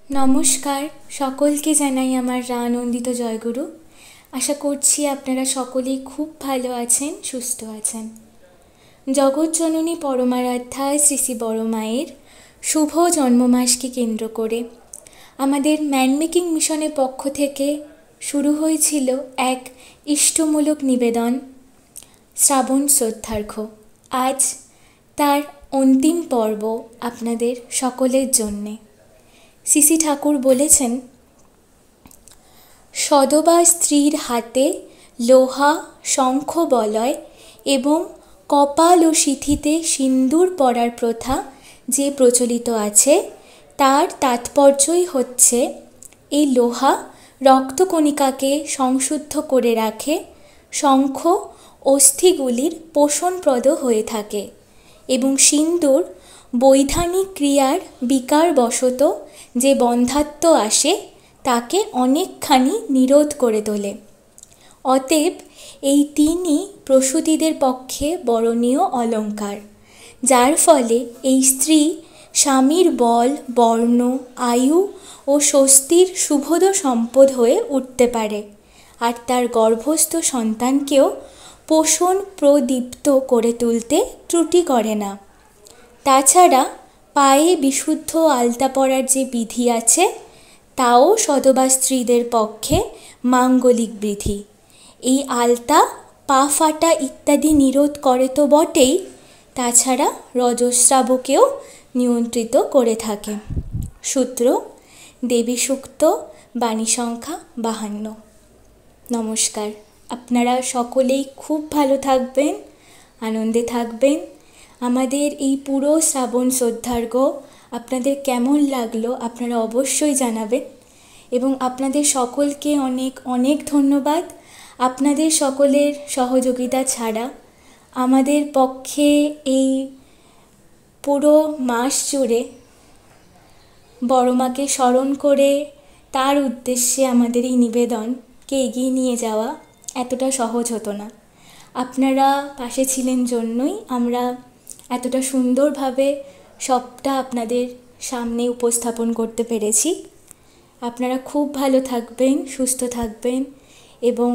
নমস্কার, সকলকে জানাই আমার আনন্দিত জয়গুরু। আশা করছি আপনারা সকলেই খুব ভালো আছেন, সুস্থ আছেন। জগৎজননী পরমারাধ্যা শ্রী শ্রী বড় মায়ের শুভ জন্মমাসকে কেন্দ্র করে আমাদের ম্যানমেকিং মিশনের পক্ষ থেকে শুরু হয়েছিল এক ইষ্টমূলক নিবেদন, শ্রাবণ শ্রদ্ধার্ঘ্য। আজ তার অন্তিম পর্ব আপনাদের সকলের জন্যে। শ্রী ঠাকুর বলেছেন, সদবা স্ত্রীর হাতে লোহা, শঙ্খ বলয় এবং কপাল ও সিথিতে সিন্দুর পরার প্রথা যে প্রচলিত আছে, তার তাৎপর্যই হচ্ছে এই লোহা রক্তকণিকাকে সংশুদ্ধ করে রাখে, শঙ্খ অস্থিগুলির পোষণপ্রদ হয়ে থাকে এবং সিন্দুর বৈধানিক ক্রিয়ার বিকারবশত যে বন্ধ্যাত্ব আসে তাকে অনেকখানি নিরোধ করে তোলে। অতএব এই তিনই প্রসূতিদের পক্ষে বরণীয় অলঙ্কার, যার ফলে এই স্ত্রী স্বামীর বল, বর্ণ, আয়ু ও স্বস্তির শুভদ সম্পদ হয়ে উঠতে পারে, আর তার গর্ভস্থ সন্তানকেও পোষণ প্রদীপ্ত করে তুলতে ত্রুটি করে না। তাছাড়া পায়ে বিশুদ্ধ আলতা পরার যে বিধি আছে, তাও সদবা স্ত্রীদের পক্ষে মাঙ্গলিক বিধি। এই আলতা পা ফাটা ইত্যাদি নিরোধ করে তো বটেই, তাছাড়া রজস্রাবকেও নিয়ন্ত্রিত করে থাকে। সূত্র দেবী সূক্ত, বাণী সংখ্যা 52। নমস্কার। আপনারা সকলেই খুব ভালো থাকবেন, আনন্দে থাকবেন। আমাদের এই পুরো শ্রাবণ শ্রদ্ধার্ঘ্য আপনাদের কেমন লাগলো আপনারা অবশ্যই জানাবেন, এবং আপনাদের সকলকে অনেক অনেক ধন্যবাদ। আপনাদের সকলের সহযোগিতা ছাড়া আমাদের পক্ষে এই পুরো মাস জুড়ে বড় মাকে স্মরণ করে তার উদ্দেশ্যে আমাদের এই নিবেদনকে এগিয়ে নিয়ে যাওয়া এতটা সহজ হতো না। আপনারা পাশে ছিলেন জন্যই আমরা এতটা সুন্দরভাবে সবটা আপনাদের সামনে উপস্থাপন করতে পেরেছি। আপনারা খুব ভালো থাকবেন, সুস্থ থাকবেন, এবং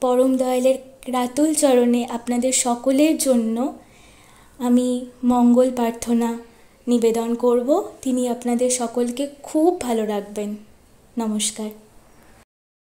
পরম দয়ালের রাতুল চরণে আপনাদের সকলের জন্য আমি মঙ্গল প্রার্থনা নিবেদন করব। তিনি আপনাদের সকলকে খুব ভালো রাখবেন। নমস্কার।